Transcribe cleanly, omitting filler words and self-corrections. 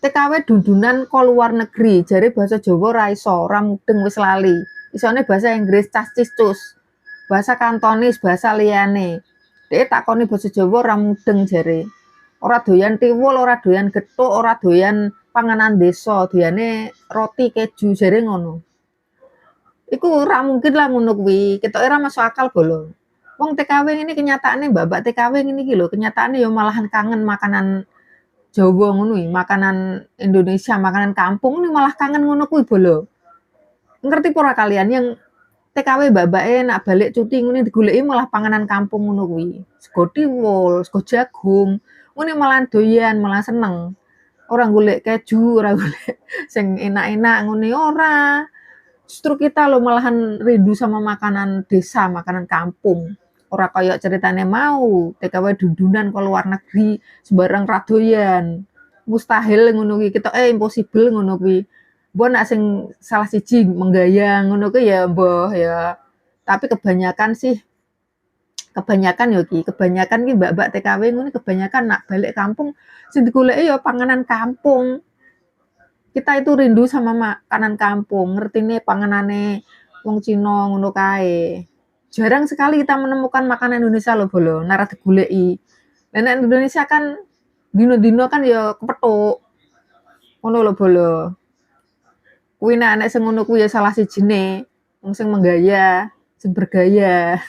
TKW dundunan ko luar negeri, jare basa Jawa ora iso, ora mudeng wis lali. Isone basa Inggris cas-cis-cus, bahasa Kantonis, bahasa liyane. Dhek takoni basa Jawa ora mudeng jare. Ora doyan tiwul, ora doyan gethuk, ora doyan panganan desa, doyane roti keju jare ngono. Iku ora mungkin lah ngono kuwi, ketoke ora masuk akal bolo. Wong TKW ini kenyataane mbak-mbak TKW ngene iki lho, kenyataane ya malahan kangen makanan Jawa ngono iki, makanan Indonesia, makanan kampung ini malah kangen ngono kuwi bolo. Ngerti apa ora kalian yang TKW mbak-mbake nak balik cuti ngene digoleki malah panganan kampung ngono kuwi. Sego tiwul, sego jagung, ngene malah doyan, malah seneng. Ora golek keju, ora golek sing enak-enak ngene ora. Justru kita loh malahan rindu sama makanan desa, makanan kampung. Ora kaya ceritane mau, TKW dundunan ke luar negeri, sembarang ra doyan. Mustahil ngono kuwi, ketoke impossible ngono kuwi. Mbok nek sing salah siji menggayang ngono kuwi ya mbah ya. Tapi kebanyakan yo ki, kebanyakan ki mbak-mbak TKW ngono kebanyakan nak balik kampung sing digoleki ya panganan kampung. Kita itu rindu sama makanan kampung, ngertine panganane wong Cina ngono kae. Jarang sekali kita menemukan makanan Indonesia lho bolo, nara digoleki. Lah nek Indonesia kan dino-dino kan ya kepethuk. Ngono lho bolo. Kuwi nek sing ngono kuwi ya salah sijine wong sing menggaya, sing bergaya.